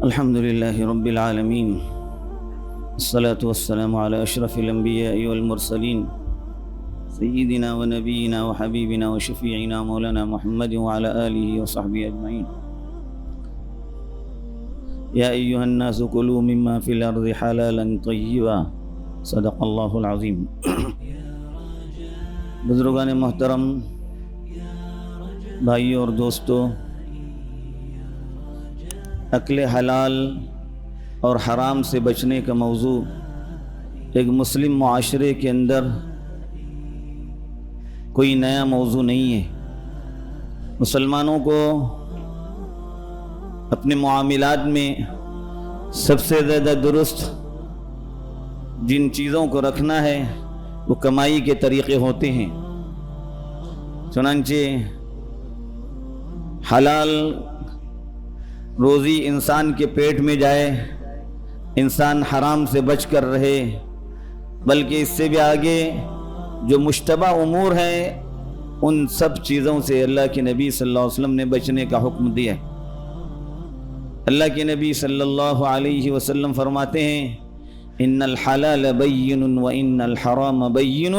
الحمد لله رب العالمين، الصلاة والسلام على أشرف الأنبياء والمرسلين سيدنا ونبينا وحبيبنا وشفيعنا مولانا محمد وعلى آله وصحبه أجمعين. يا أيها الناس كلوا مما في الأرض حلالا طيبا صدق الله العظيم. بزرگان محترم، بھائیوں اور دوستوں، اکل حلال اور حرام سے بچنے کا موضوع ایک مسلم معاشرے کے اندر کوئی نیا موضوع نہیں ہے. مسلمانوں کو اپنے معاملات میں سب سے زیادہ درست جن چیزوں کو رکھنا ہے وہ کمائی کے طریقے ہوتے ہیں. چنانچہ حلال روزی انسان کے پیٹ میں جائے، انسان حرام سے بچ کر رہے، بلکہ اس سے بھی آگے جو مشتبہ امور ہیں ان سب چیزوں سے اللہ کے نبی صلی اللہ علیہ وسلم نے بچنے کا حکم دیا ہے. اللہ کے نبی صلی اللہ علیہ وسلم فرماتے ہیں ان الحلال بین وان الحرام بین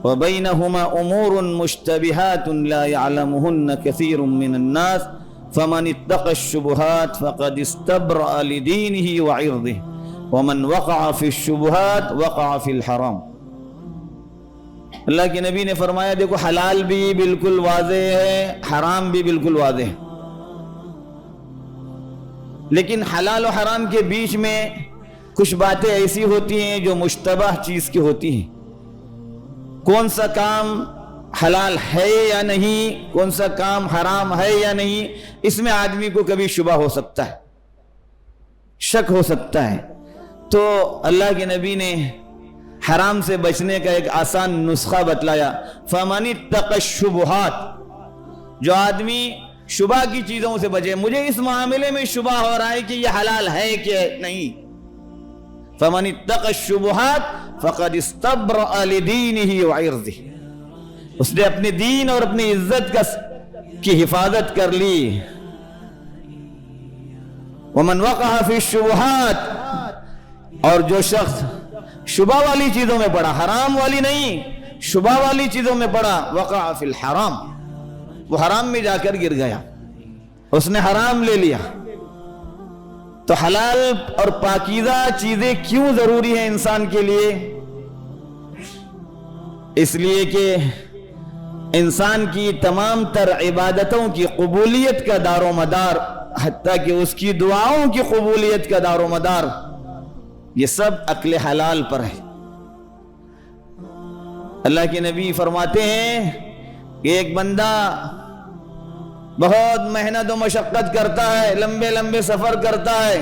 وبینہما امور مشتبہات لا يعلمہن کثیر من الناس فمن اتقى الشبهات فقد استبرأ لدینہ وعرضہ ومن وقع في الشبهات وقع في الحرام. اللہ کے نبی نے فرمایا دیکھو حلال بھی بالکل واضح ہے، حرام بھی بالکل واضح ہے، لیکن حلال و حرام کے بیچ میں کچھ باتیں ایسی ہوتی ہیں جو مشتبہ چیز کی ہوتی ہیں. کون سا کام حلال ہے یا نہیں، کون سا کام حرام ہے یا نہیں، اس میں آدمی کو کبھی شبہ ہو سکتا ہے، شک ہو سکتا ہے. تو اللہ کے نبی نے حرام سے بچنے کا ایک آسان نسخہ بتلایا. فَمَنِ اتَّقَ الشُّبُهَاتِ، جو آدمی شبہ کی چیزوں سے بچے، مجھے اس معاملے میں شبہ ہو رہا ہے کہ یہ حلال ہے کہ نہیں، فَمَنِ اتَّقَ الشُّبُهَاتِ فَقَدْ اسْتَبْرَأَ لِدِينِهِ وَعِرْضِهِ، اس نے اپنے دین اور اپنی عزت کی حفاظت کر لی. وَمَنْ وَقَعَ فِي الشُّبُهَاتِ، اور جو شخص شبہ والی چیزوں میں پڑا، حرام والی نہیں، شبہ والی چیزوں میں پڑا، وقع فی الحرام، وہ حرام میں جا کر گر گیا، اس نے حرام لے لیا. تو حلال اور پاکیزہ چیزیں کیوں ضروری ہیں انسان کے لیے؟ اس لیے کہ انسان کی تمام تر عبادتوں کی قبولیت کا دار و مدار، حتیٰ کہ اس کی دعاؤں کی قبولیت کا دار و مدار، یہ سب اکل حلال پر ہے. اللہ کے نبی فرماتے ہیں کہ ایک بندہ بہت محنت و مشقت کرتا ہے، لمبے لمبے سفر کرتا ہے،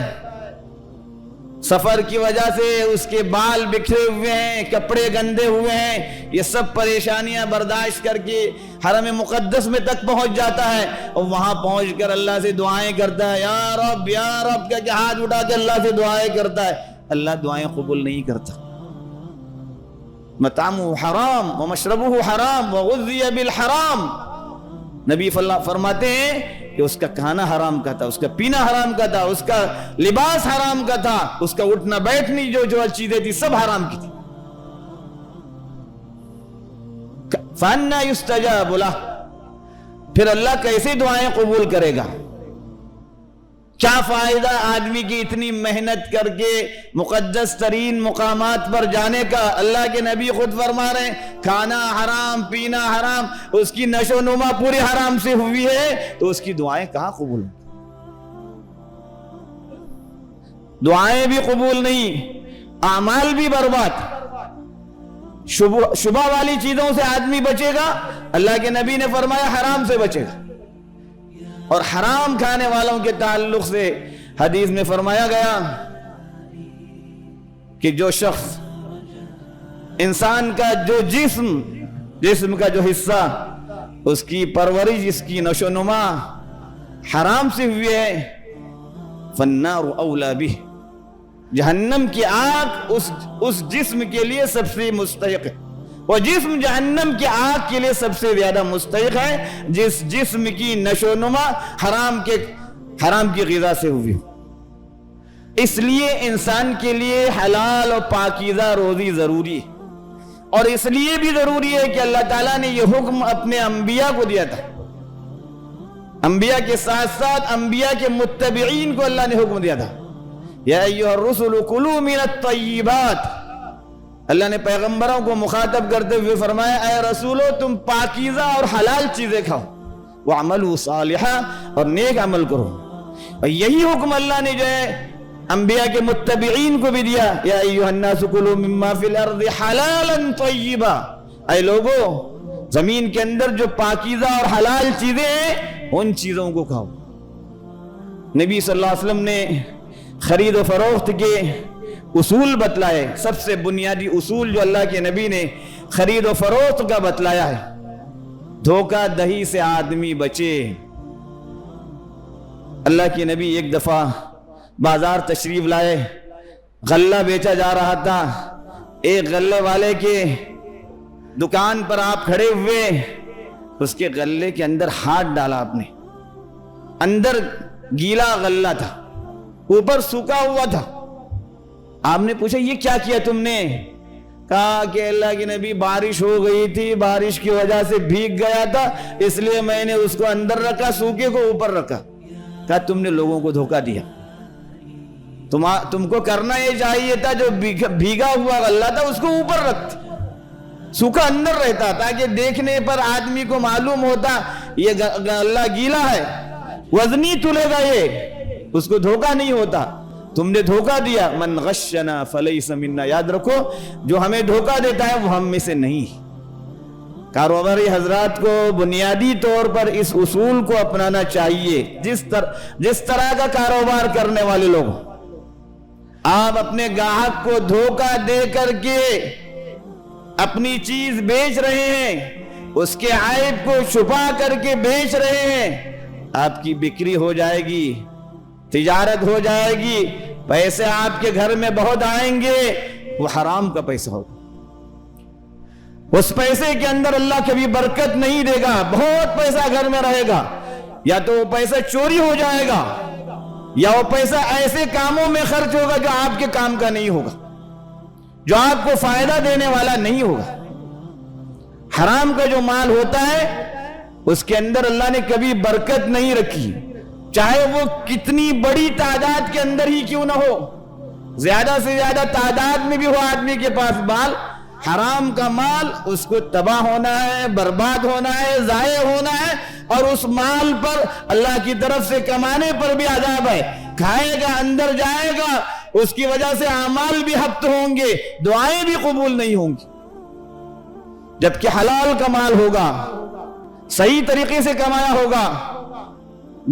سفر کی وجہ سے اس کے بال بکھرے ہوئے ہیں، کپڑے گندے ہوئے ہیں، یہ سب پریشانیاں برداشت کر کے حرم مقدس میں تک پہنچ جاتا ہے، اور وہاں پہنچ کر اللہ سے دعائیں کرتا ہے، یا رب کہہ کے ہاتھ اٹھا کے اللہ سے دعائیں کرتا ہے. اللہ دعائیں قبول نہیں کرتا. مطعمہ حرام ومشربہ حرام وغذی بالحرام، نبی فرماتے ہیں کہ اس کا کھانا حرام کا تھا، اس کا پینا حرام کا تھا، اس کا لباس حرام کا تھا، اس کا اٹھنا بیٹھنی جو چیزیں تھی سب حرام کی تھی. فَأَنَّا يُسْتَجَابُ لَهُ، پھر اللہ کیسے دعائیں قبول کرے گا؟ کیا فائدہ آدمی کی اتنی محنت کر کے مقدس ترین مقامات پر جانے کا؟ اللہ کے نبی خود فرما رہے ہیں کھانا حرام، پینا حرام، اس کی نشو و نما پوری حرام سے ہوئی ہے، تو اس کی دعائیں کہاں قبول ہیں؟ دعائیں بھی قبول نہیں، اعمال بھی برباد. شبہ والی چیزوں سے آدمی بچے گا، اللہ کے نبی نے فرمایا حرام سے بچے گا. اور حرام کھانے والوں کے تعلق سے حدیث میں فرمایا گیا کہ جو شخص انسان کا جو جسم کا جو حصہ، اس کی پرورش، اس کی نشو و نما حرام سے ہوئی ہے، فالنار اولا بہ، جہنم کی آگ اس جسم کے لیے سب سے مستحق ہے. وہ جسم جہنم کی آگ کے لیے سب سے زیادہ مستحق ہے جس جسم کی نشو و نما حرام کی غذا سے ہوئی. اس لیے انسان کے لیے حلال اور پاکیزہ روزی ضروری ہے، اور اس لیے بھی ضروری ہے کہ اللہ تعالیٰ نے یہ حکم اپنے انبیاء کو دیا تھا. انبیاء کے ساتھ ساتھ انبیاء کے متبعین کو اللہ نے حکم دیا تھا، یا ایھا الرسل کلوا من الطیبات. اللہ نے پیغمبروں کو مخاطب کرتے ہوئے فرمایا اے رسولو تم پاکیزہ اور حلال چیزیں کھاؤ، وَعْمَلُوا صَالِحًا، اور نیک عمل کرو. اور یہی حکم اللہ نے جو ہے انبیاء کے متبعین کو بھی دیا، یا ایھا الناس کلوا مما فی الارض حلالا طیبا. اے لوگو زمین کے اندر جو پاکیزہ اور حلال چیزیں ہیں ان چیزوں کو کھاؤ. نبی صلی اللہ علیہ وسلم نے خرید و فروخت کے اصول بتلائے. سب سے بنیادی اصول جو اللہ کے نبی نے خرید و فروخت کا بتلایا ہے، دھوکہ دہی سے آدمی بچے. اللہ کے نبی ایک دفعہ بازار تشریف لائے، غلہ بیچا جا رہا تھا. ایک غلے والے کے دکان پر آپ کھڑے ہوئے، اس کے غلے کے اندر ہاتھ ڈالا آپ نے. اندر گیلا غلہ تھا، اوپر سوکھا ہوا تھا. آپ نے پوچھا یہ کیا کیا تم نے؟ کہا کہ اللہ کے نبی بارش ہو گئی تھی، بارش کی وجہ سے بھیگ گیا تھا، اس لیے میں نے اس کو اندر رکھا، سوکھے کو اوپر رکھا. کہا تم نے لوگوں کو دھوکہ دیا. تم کو کرنا یہ چاہیے تھا جو بھیگا ہوا غلہ تھا اس کو اوپر رکھتے، سوکھا اندر رہتا، تاکہ دیکھنے پر آدمی کو معلوم ہوتا یہ غلہ گیلا ہے، وزنی تلے گا، یہ اس کو دھوکہ نہیں ہوتا. تم نے دھوکہ دیا. من غشنا فلیس منا. یاد رکھو جو ہمیں دھوکہ دیتا ہے وہ ہم میں سے نہیں. کاروباری حضرات کو بنیادی طور پر اس اصول کو اپنانا چاہیے. جس طرح کا کاروبار کرنے والے لوگ، آپ اپنے گاہک کو دھوکہ دے کر کے اپنی چیز بیچ رہے ہیں، اس کے عیب کو چھپا کر کے بیچ رہے ہیں، آپ کی بکری ہو جائے گی، تجارت ہو جائے گی، پیسے آپ کے گھر میں بہت آئیں گے، وہ حرام کا پیسہ ہوگا. اس پیسے کے اندر اللہ کبھی برکت نہیں دے گا. بہت پیسہ گھر میں رہے گا، یا تو وہ پیسہ چوری ہو جائے گا، یا وہ پیسہ ایسے کاموں میں خرچ ہوگا جو آپ کے کام کا نہیں ہوگا، جو آپ کو فائدہ دینے والا نہیں ہوگا. حرام کا جو مال ہوتا ہے اس کے اندر اللہ نے کبھی برکت نہیں رکھی، چاہے وہ کتنی بڑی تعداد کے اندر ہی کیوں نہ ہو. زیادہ سے زیادہ تعداد میں بھی ہو آدمی کے پاس مال، حرام کا مال اس کو تباہ ہونا ہے، برباد ہونا ہے، ضائع ہونا ہے، اور اس مال پر اللہ کی طرف سے کمانے پر بھی عذاب ہے. کھائے گا، اندر جائے گا، اس کی وجہ سے اعمال بھی حبط ہوں گے، دعائیں بھی قبول نہیں ہوں گی. جبکہ حلال کا مال ہوگا، صحیح طریقے سے کمایا ہوگا،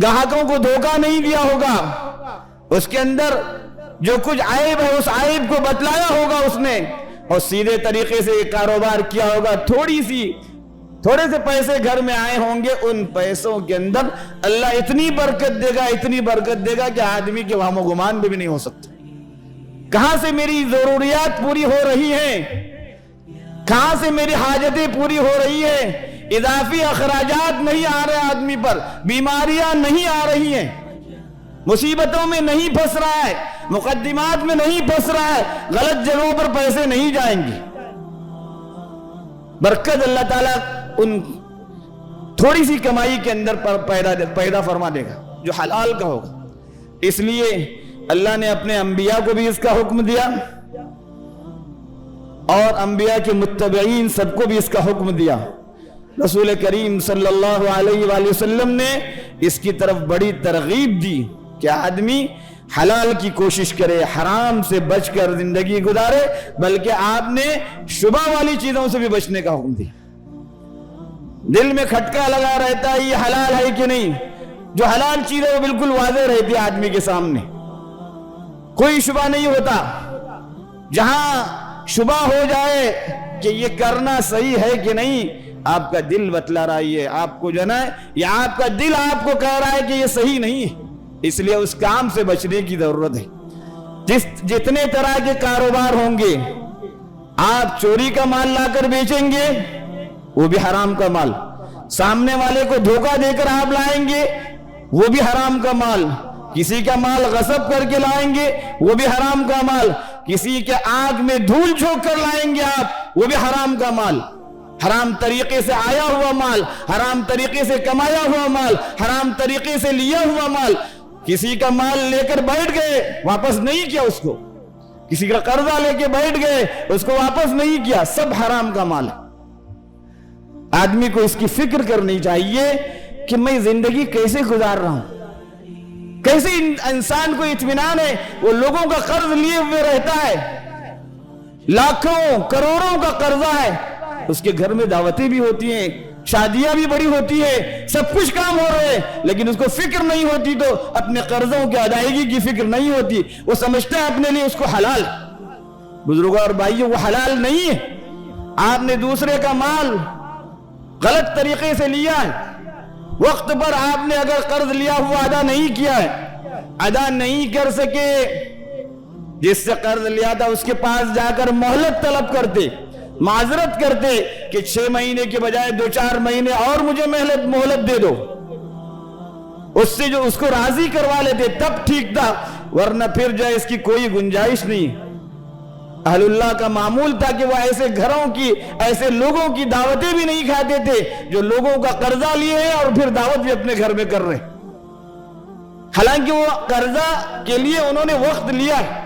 گاہکوں کو دھوکہ نہیں دیا ہوگا، اس کے اندر جو کچھ عیب ہے اس عیب کو بتلایا ہوگا اس نے، اور سیدھے طریقے سے یہ کاروبار کیا ہوگا، تھوڑے سے پیسے گھر میں آئے ہوں گے، ان پیسوں کے اندر اللہ اتنی برکت دے گا، اتنی برکت دے گا کہ آدمی کے وہم و گمان بھی نہیں ہو سکتا. کہاں سے میری ضروریات پوری ہو رہی ہیں، کہاں سے میری حاجتیں پوری ہو رہی ہیں، اضافی اخراجات نہیں آ رہے آدمی پر، بیماریاں نہیں آ رہی ہیں، مصیبتوں میں نہیں پھنس رہا ہے، مقدمات میں نہیں پھنس رہا ہے، غلط جگہوں پر پیسے نہیں جائیں گے. برکت اللہ تعالیٰ ان تھوڑی سی کمائی کے اندر پیدا فرما دے گا جو حلال کا ہوگا. اس لیے اللہ نے اپنے انبیاء کو بھی اس کا حکم دیا، اور انبیاء کے متبعین سب کو بھی اس کا حکم دیا. رسول کریم صلی اللہ علیہ وآلہ وسلم نے اس کی طرف بڑی ترغیب دی کہ آدمی حلال کی کوشش کرے، حرام سے بچ کر زندگی گزارے، بلکہ آپ نے شبہ والی چیزوں سے بھی بچنے کا حکم دیا. دل میں کھٹکا لگا رہتا ہے یہ حلال ہے کہ نہیں، جو حلال چیز ہے وہ بالکل واضح رہتی ہے آدمی کے سامنے، کوئی شبہ نہیں ہوتا. جہاں شبہ ہو جائے کہ یہ کرنا صحیح ہے کہ نہیں، آپ کا دل بتلا رہا ہے، آپ کو جو نا، یا آپ کا دل آپ کو کہہ رہا ہے کہ یہ صحیح نہیں ہے، اس لیے اس کام سے بچنے کی ضرورت ہے. جتنے طرح کے کاروبار ہوں گے، آپ چوری کا مال لا کر بیچیں گے وہ بھی حرام کا مال، سامنے والے کو دھوکہ دے کر آپ لائیں گے وہ بھی حرام کا مال، کسی کا مال غصب کر کے لائیں گے وہ بھی حرام کا مال، کسی کے آنکھ میں دھول جھونک کر لائیں گے آپ وہ بھی حرام کا مال، حرام طریقے سے آیا ہوا مال، حرام طریقے سے کمایا ہوا مال، حرام طریقے سے لیا ہوا مال۔ کسی کا مال لے کر بیٹھ گئے واپس نہیں کیا اس کو، کسی کا قرضہ لے کے بیٹھ گئے اس کو واپس نہیں کیا، سب حرام کا مال ہے۔ آدمی کو اس کی فکر کرنی چاہیے کہ میں زندگی کیسے گزار رہا ہوں، کیسے انسان کو اطمینان ہے، وہ لوگوں کا قرض لیے ہوئے رہتا ہے، لاکھوں کروڑوں کا قرضہ ہے، اس کے گھر میں دعوتیں بھی ہوتی ہیں، شادیاں بھی بڑی ہوتی ہے، سب کچھ کام ہو رہے ہیں، لیکن اس کو فکر نہیں ہوتی، تو اپنے قرضوں کی ادائیگی کی فکر نہیں ہوتی، وہ سمجھتا ہے اپنے لیے اس کو حلال۔ بزرگوں اور بھائیوں، وہ حلال نہیں ہے۔ آپ نے دوسرے کا مال غلط طریقے سے لیا ہے، وقت پر آپ نے اگر قرض لیا ہوا ادا نہیں کیا ہے، ادا نہیں کر سکے، جس سے قرض لیا تھا اس کے پاس جا کر مہلت طلب کرتے، معذرت کرتے کہ 6 مہینے کے بجائے 2-4 مہینے اور مجھے مہلت دے دو، اس سے جو اس کو راضی کروا لیتے تب ٹھیک تھا، ورنہ پھر جو ہے اس کی کوئی گنجائش نہیں۔ اہل اللہ کا معمول تھا کہ وہ ایسے گھروں کی، ایسے لوگوں کی دعوتیں بھی نہیں کھاتے تھے جو لوگوں کا قرضہ لیے ہیں اور پھر دعوت بھی اپنے گھر میں کر رہے ہیں، حالانکہ وہ قرضہ کے لیے انہوں نے وقت لیا ہے۔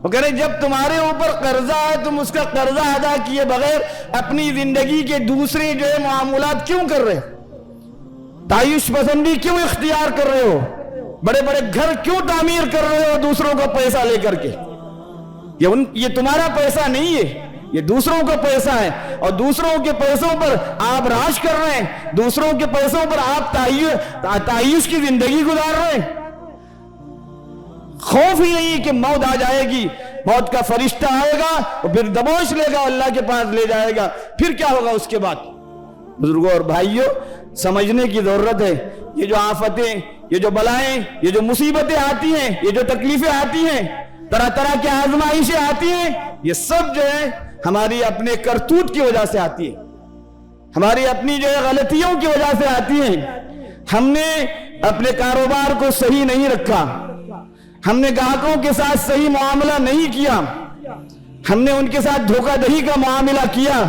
وہ کہہ رہے جب تمہارے اوپر قرضہ ہے تم اس کا قرضہ ادا کیے بغیر اپنی زندگی کے دوسرے جو ہے معاملات کیوں کر رہے ہو، تعیش پسندی کیوں اختیار کر رہے ہو، بڑے بڑے گھر کیوں تعمیر کر رہے ہو دوسروں کا پیسہ لے کر کے؟ یہ تمہارا پیسہ نہیں ہے، یہ دوسروں کا پیسہ ہے، اور دوسروں کے پیسوں پر آپ راج کر رہے ہیں، دوسروں کے پیسوں پر آپ تعیش کی زندگی گزار رہے ہیں۔ خوف ہی نہیں کہ موت آ جائے گی، موت کا فرشتہ آئے گا اور پھر دبوچ لے گا، اللہ کے پاس لے جائے گا، پھر کیا ہوگا اس کے بعد؟ بزرگوں اور بھائیوں، سمجھنے کی ضرورت ہے، یہ جو آفتیں، یہ جو بلائیں، یہ جو مصیبتیں آتی ہیں، یہ جو تکلیفیں آتی ہیں، طرح طرح کی آزمائشیں آتی ہیں، یہ سب جو ہے ہماری اپنے کرتوت کی وجہ سے آتی ہے، ہماری اپنی جو ہے غلطیوں کی وجہ سے آتی ہیں۔ ہم نے اپنے کاروبار کو صحیح نہیں رکھا، ہم نے گاہکوں کے ساتھ صحیح معاملہ نہیں کیا، ہم نے ان کے ساتھ دھوکہ دہی کا معاملہ کیا،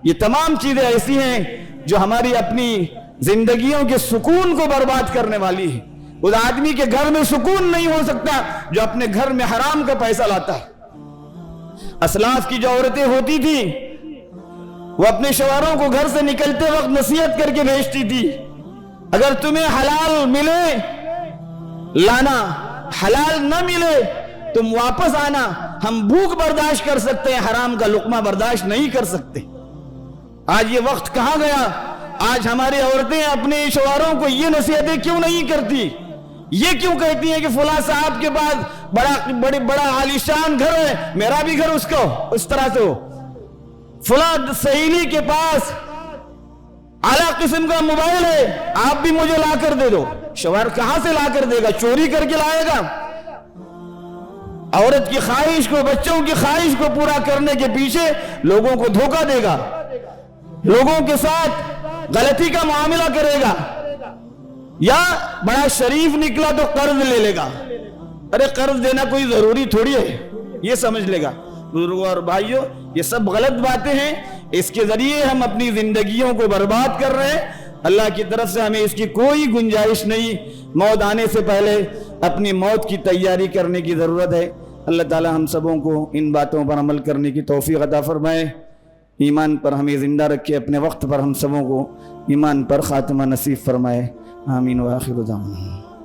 یہ تمام چیزیں ایسی ہیں جو ہماری اپنی زندگیوں کے سکون کو برباد کرنے والی ہے۔ اس آدمی کے گھر میں سکون نہیں ہو سکتا جو اپنے گھر میں حرام کا پیسہ لاتا ہے۔ اسلاف کی جو عورتیں ہوتی تھی وہ اپنے شوہروں کو گھر سے نکلتے وقت نصیحت کر کے بھیجتی تھی، اگر تمہیں حلال ملے لانا، حلال نہ ملے تم واپس آنا، ہم بھوک برداشت کر سکتے ہیں، حرام کا لقمہ برداشت نہیں کر سکتے۔ آج یہ وقت کہاں گیا؟ آج ہماری عورتیں اپنے شوہروں کو یہ نصیحتیں کیوں نہیں کرتی؟ یہ کیوں کہتی ہیں کہ فلاں صاحب کے پاس بڑا عالیشان گھر ہے، میرا بھی گھر اس طرح سے ہو، فلاں سہیلی کے پاس اعلیٰ قسم کا موبائل ہے، آپ بھی مجھے لا کر دے دو۔ شوہر کہاں سے لا کر دے گا؟ چوری کر کے لائے گا؟ عورت کی خواہش کو، بچوں کی خواہش کو پورا کرنے کے پیچھے لوگوں کو دھوکہ دے گا، لوگوں کے ساتھ غلطی کا معاملہ کرے گا، یا بڑا شریف نکلا تو قرض لے لے گا۔ ارے قرض دینا کوئی ضروری تھوڑی ہے، یہ سمجھ لے گا۔ بزرگوں اور بھائیوں، یہ سب غلط باتیں ہیں، اس کے ذریعے ہم اپنی زندگیوں کو برباد کر رہے ہیں۔ اللہ کی طرف سے ہمیں اس کی کوئی گنجائش نہیں۔ موت آنے سے پہلے اپنی موت کی تیاری کرنے کی ضرورت ہے۔ اللہ تعالی ہم سبوں کو ان باتوں پر عمل کرنے کی توفیق عطا فرمائے، ایمان پر ہمیں زندہ رکھے، اپنے وقت پر ہم سبوں کو ایمان پر خاتمہ نصیب فرمائے۔ آمین و آخر دعوانا۔